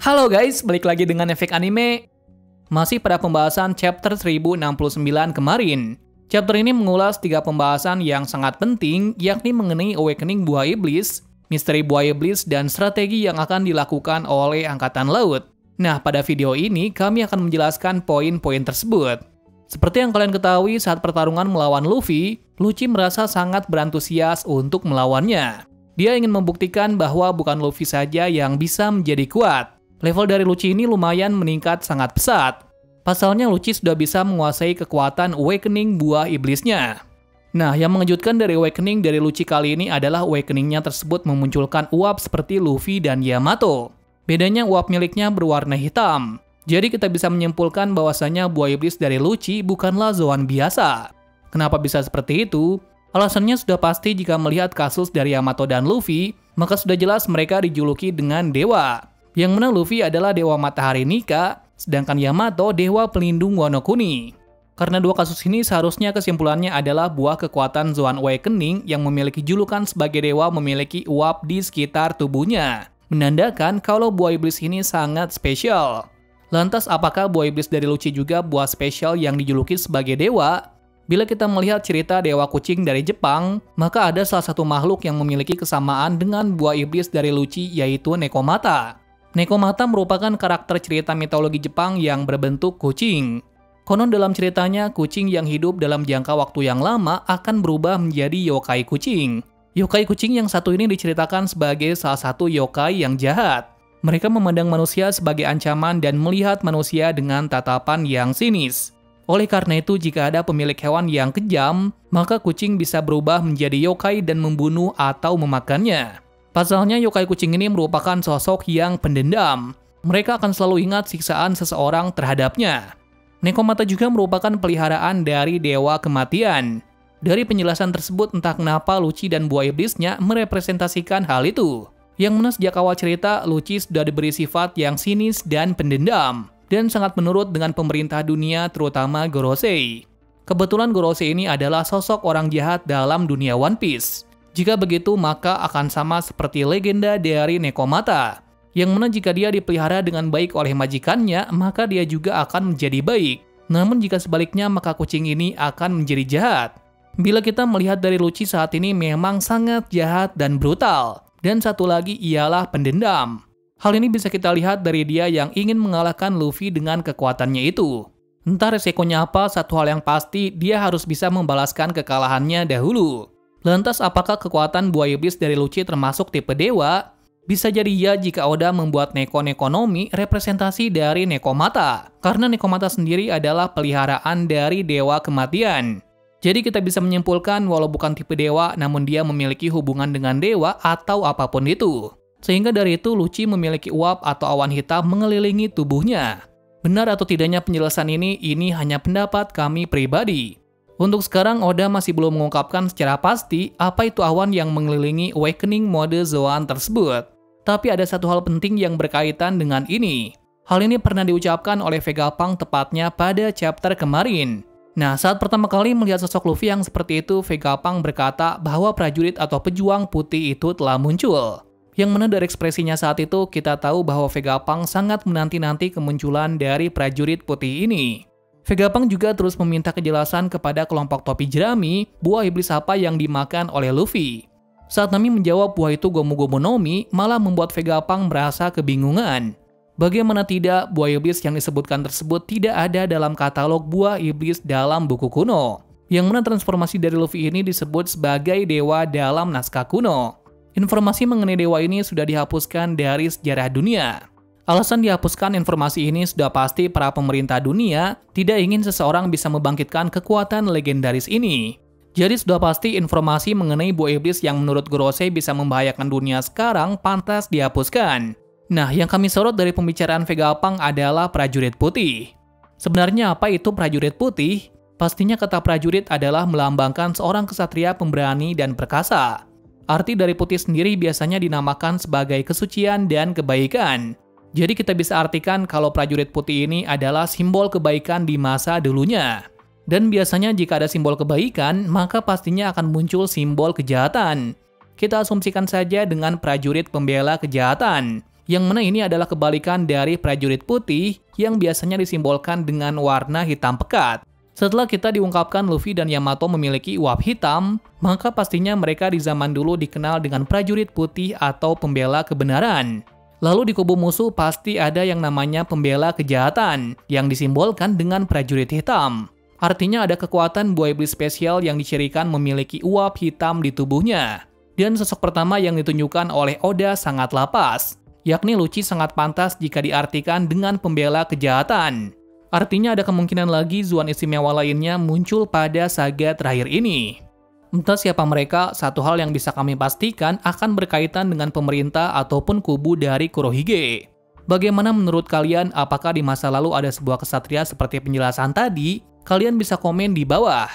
Halo guys, balik lagi dengan Efek Anime. Masih pada pembahasan chapter 1069 kemarin. Chapter ini mengulas 3 pembahasan yang sangat penting, yakni mengenai Awakening Buah Iblis, misteri Buah Iblis, dan strategi yang akan dilakukan oleh Angkatan Laut. Nah, pada video ini kami akan menjelaskan poin-poin tersebut. Seperti yang kalian ketahui, saat pertarungan melawan Luffy, Lucci merasa sangat berantusias untuk melawannya. Dia ingin membuktikan bahwa bukan Luffy saja yang bisa menjadi kuat. Level dari Lucci ini lumayan meningkat sangat pesat. Pasalnya Lucci sudah bisa menguasai kekuatan Awakening Buah Iblisnya. Nah, yang mengejutkan dari Awakening dari Lucci kali ini adalah Awakeningnya tersebut memunculkan uap seperti Luffy dan Yamato. Bedanya uap miliknya berwarna hitam. Jadi kita bisa menyimpulkan bahwasanya Buah Iblis dari Lucci bukanlah Zoan biasa. Kenapa bisa seperti itu? Alasannya sudah pasti jika melihat kasus dari Yamato dan Luffy, maka sudah jelas mereka dijuluki dengan dewa. Yang mana Luffy adalah Dewa Matahari Nika, sedangkan Yamato Dewa Pelindung Wano Kuni. Karena dua kasus ini seharusnya kesimpulannya adalah buah kekuatan Zoan Awakening yang memiliki julukan sebagai dewa memiliki uap di sekitar tubuhnya. Menandakan kalau buah iblis ini sangat spesial. Lantas apakah buah iblis dari Lucci juga buah spesial yang dijuluki sebagai dewa? Bila kita melihat cerita dewa kucing dari Jepang, maka ada salah satu makhluk yang memiliki kesamaan dengan buah iblis dari Lucci, yaitu Nekomata. Nekomata merupakan karakter cerita mitologi Jepang yang berbentuk kucing. Konon dalam ceritanya, kucing yang hidup dalam jangka waktu yang lama akan berubah menjadi yokai kucing. Yokai kucing yang satu ini diceritakan sebagai salah satu yokai yang jahat. Mereka memandang manusia sebagai ancaman dan melihat manusia dengan tatapan yang sinis. Oleh karena itu, jika ada pemilik hewan yang kejam, maka kucing bisa berubah menjadi yokai dan membunuh atau memakannya. Pasalnya yokai kucing ini merupakan sosok yang pendendam. Mereka akan selalu ingat siksaan seseorang terhadapnya. Nekomata juga merupakan peliharaan dari dewa kematian. Dari penjelasan tersebut entah kenapa Lucci dan buah iblisnya merepresentasikan hal itu. Yang mana sejak awal cerita, Lucci sudah diberi sifat yang sinis dan pendendam. Dan sangat menurut dengan pemerintah dunia terutama Gorosei. Kebetulan Gorosei ini adalah sosok orang jahat dalam dunia One Piece. Jika begitu, maka akan sama seperti legenda dari Nekomata. Yang mana jika dia dipelihara dengan baik oleh majikannya, maka dia juga akan menjadi baik. Namun jika sebaliknya, maka kucing ini akan menjadi jahat. Bila kita melihat dari Lucci saat ini memang sangat jahat dan brutal. Dan satu lagi ialah pendendam. Hal ini bisa kita lihat dari dia yang ingin mengalahkan Luffy dengan kekuatannya itu. Entah resikonya apa, satu hal yang pasti, dia harus bisa membalaskan kekalahannya dahulu. Lantas apakah kekuatan buah iblis dari Lucci termasuk tipe dewa? Bisa jadi ya jika Oda membuat Neko-Nekonomi representasi dari Nekomata. Karena Nekomata sendiri adalah peliharaan dari dewa kematian. Jadi kita bisa menyimpulkan walau bukan tipe dewa, namun dia memiliki hubungan dengan dewa atau apapun itu. Sehingga dari itu Lucci memiliki uap atau awan hitam mengelilingi tubuhnya. Benar atau tidaknya penjelasan ini hanya pendapat kami pribadi. Untuk sekarang, Oda masih belum mengungkapkan secara pasti apa itu awan yang mengelilingi Awakening mode Zoan tersebut. Tapi ada satu hal penting yang berkaitan dengan ini. Hal ini pernah diucapkan oleh Vegapunk tepatnya pada chapter kemarin. Nah, saat pertama kali melihat sosok Luffy yang seperti itu, Vegapunk berkata bahwa prajurit atau pejuang putih itu telah muncul. Yang mana dari ekspresinya saat itu, kita tahu bahwa Vegapunk sangat menanti-nanti kemunculan dari prajurit putih ini. Vegapunk juga terus meminta kejelasan kepada kelompok topi jerami, buah iblis apa yang dimakan oleh Luffy. Saat Nami menjawab buah itu Gomu Gomu no Mi, malah membuat Vegapunk merasa kebingungan. Bagaimana tidak, buah iblis yang disebutkan tersebut tidak ada dalam katalog buah iblis dalam buku kuno. Yang mana transformasi dari Luffy ini disebut sebagai dewa dalam naskah kuno. Informasi mengenai dewa ini sudah dihapuskan dari sejarah dunia. Alasan dihapuskan informasi ini sudah pasti para pemerintah dunia tidak ingin seseorang bisa membangkitkan kekuatan legendaris ini. Jadi sudah pasti informasi mengenai buah iblis yang menurut Gorosei bisa membahayakan dunia sekarang pantas dihapuskan. Nah, yang kami sorot dari pembicaraan Vegapunk adalah prajurit putih. Sebenarnya apa itu prajurit putih? Pastinya kata prajurit adalah melambangkan seorang kesatria pemberani dan perkasa. Arti dari putih sendiri biasanya dinamakan sebagai kesucian dan kebaikan. Jadi kita bisa artikan kalau prajurit putih ini adalah simbol kebaikan di masa dulunya. Dan biasanya jika ada simbol kebaikan, maka pastinya akan muncul simbol kejahatan. kita asumsikan saja dengan prajurit pembela kejahatan, yang mana ini adalah kebalikan dari prajurit putih yang biasanya disimbolkan dengan warna hitam pekat. Setelah kita diungkapkan Luffy dan Yamato memiliki uap hitam, maka pastinya mereka di zaman dulu dikenal dengan prajurit putih atau pembela kebenaran. Lalu di kubu musuh pasti ada yang namanya pembela kejahatan, yang disimbolkan dengan prajurit hitam. Artinya ada kekuatan buah iblis spesial yang dicirikan memiliki uap hitam di tubuhnya. Dan sosok pertama yang ditunjukkan oleh Oda sangatlah pas, yakni Lucci sangat pantas jika diartikan dengan pembela kejahatan. Artinya ada kemungkinan lagi Zuan istimewa lainnya muncul pada saga terakhir ini. Entah siapa mereka, satu hal yang bisa kami pastikan akan berkaitan dengan pemerintah ataupun kubu dari Kurohige. Bagaimana menurut kalian, apakah di masa lalu ada sebuah kesatria seperti penjelasan tadi? Kalian bisa komen di bawah.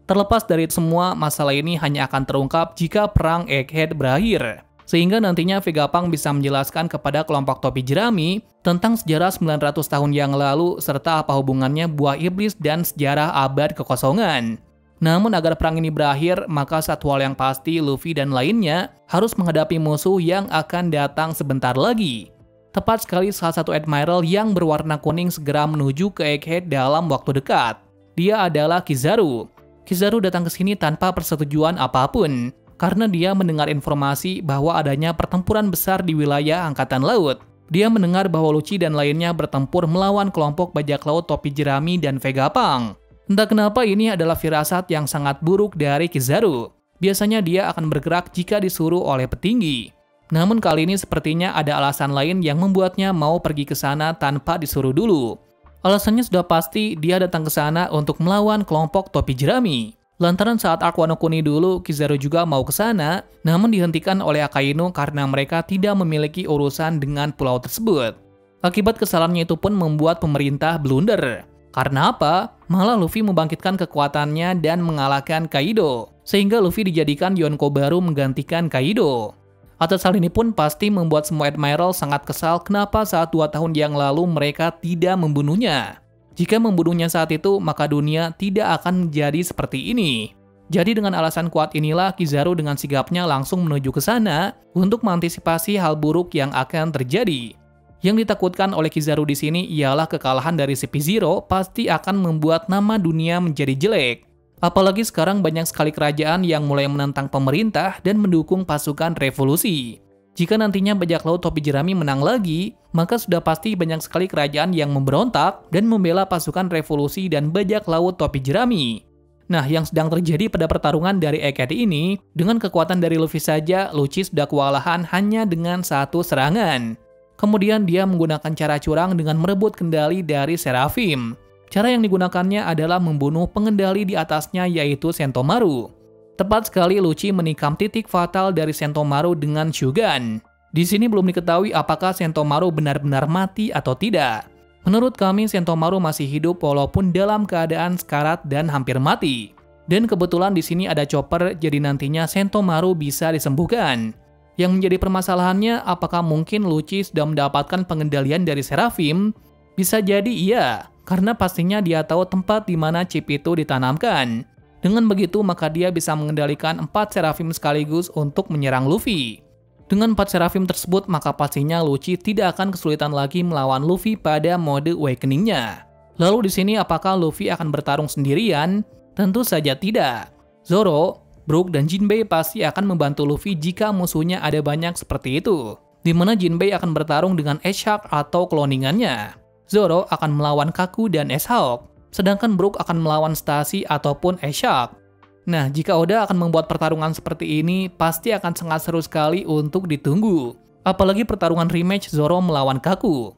Terlepas dari semua, masalah ini hanya akan terungkap jika perang Egghead berakhir. Sehingga nantinya Vegapunk bisa menjelaskan kepada kelompok topi jerami tentang sejarah 900 tahun yang lalu serta apa hubungannya buah iblis dan sejarah abad kekosongan. Namun agar perang ini berakhir, maka satu hal yang pasti Luffy dan lainnya harus menghadapi musuh yang akan datang sebentar lagi. Tepat sekali salah satu Admiral yang berwarna kuning segera menuju ke Egghead dalam waktu dekat. Dia adalah Kizaru. Kizaru datang ke sini tanpa persetujuan apapun, karena dia mendengar informasi bahwa adanya pertempuran besar di wilayah Angkatan Laut. Dia mendengar bahwa Lucci dan lainnya bertempur melawan kelompok bajak laut topi jerami dan Vegapunk. Entah kenapa ini adalah firasat yang sangat buruk dari Kizaru. Biasanya dia akan bergerak jika disuruh oleh petinggi. Namun kali ini sepertinya ada alasan lain yang membuatnya mau pergi ke sana tanpa disuruh dulu. Alasannya sudah pasti, dia datang ke sana untuk melawan kelompok topi jerami. Lantaran saat arc Wano Kuni dulu, Kizaru juga mau ke sana, namun dihentikan oleh Akainu karena mereka tidak memiliki urusan dengan pulau tersebut. Akibat kesalahannya itu pun membuat pemerintah blunder. Karena apa? Malah Luffy membangkitkan kekuatannya dan mengalahkan Kaido, sehingga Luffy dijadikan Yonko baru menggantikan Kaido. Atas hal ini pun pasti membuat semua Admiral sangat kesal kenapa saat 2 tahun yang lalu mereka tidak membunuhnya. Jika membunuhnya saat itu, maka dunia tidak akan menjadi seperti ini. Jadi dengan alasan kuat inilah Kizaru dengan sigapnya langsung menuju ke sana untuk mengantisipasi hal buruk yang akan terjadi. Yang ditakutkan oleh Kizaru di sini ialah kekalahan dari CP0 pasti akan membuat nama dunia menjadi jelek. Apalagi sekarang banyak sekali kerajaan yang mulai menentang pemerintah dan mendukung pasukan revolusi. Jika nantinya bajak laut topi jerami menang lagi, maka sudah pasti banyak sekali kerajaan yang memberontak dan membela pasukan revolusi dan bajak laut topi jerami. Nah, yang sedang terjadi pada pertarungan dari Egghead ini, dengan kekuatan dari Luffy saja, Lucci sudah kewalahan hanya dengan satu serangan. Kemudian dia menggunakan cara curang dengan merebut kendali dari Seraphim. Cara yang digunakannya adalah membunuh pengendali di atasnya yaitu Sentomaru. Tepat sekali Lucci menikam titik fatal dari Sentomaru dengan Shugan. Di sini belum diketahui apakah Sentomaru benar-benar mati atau tidak. Menurut kami Sentomaru masih hidup walaupun dalam keadaan sekarat dan hampir mati. Dan kebetulan di sini ada chopper jadi nantinya Sentomaru bisa disembuhkan. Yang menjadi permasalahannya apakah mungkin Lucci sudah mendapatkan pengendalian dari Seraphim? Bisa jadi iya, karena pastinya dia tahu tempat di mana chip itu ditanamkan. Dengan begitu, maka dia bisa mengendalikan 4 Seraphim sekaligus untuk menyerang Luffy. Dengan 4 Seraphim tersebut, maka pastinya Lucci tidak akan kesulitan lagi melawan Luffy pada mode awakening-nya. Lalu di sini apakah Luffy akan bertarung sendirian? Tentu saja tidak. Zoro, Brook, dan Jinbei pasti akan membantu Luffy jika musuhnya ada banyak seperti itu. Di mana Jinbei akan bertarung dengan S-Shark atau kloningannya. Zoro akan melawan Kaku dan S-Hawk. Sedangkan Brook akan melawan Stacy ataupun S-Shark. Nah, jika Oda akan membuat pertarungan seperti ini, pasti akan sangat seru sekali untuk ditunggu. Apalagi pertarungan rematch Zoro melawan Kaku.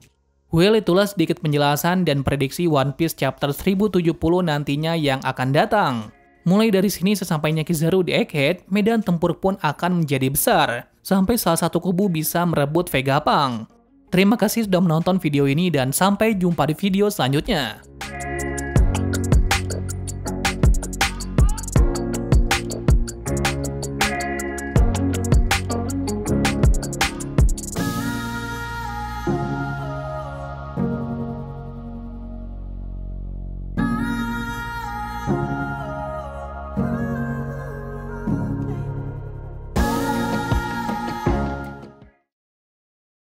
Well, itulah sedikit penjelasan dan prediksi One Piece chapter 1070 nantinya yang akan datang. Mulai dari sini sesampainya Kizaru di Egghead, medan tempur pun akan menjadi besar, sampai salah satu kubu bisa merebut Vegapunk. Terima kasih sudah menonton video ini dan sampai jumpa di video selanjutnya.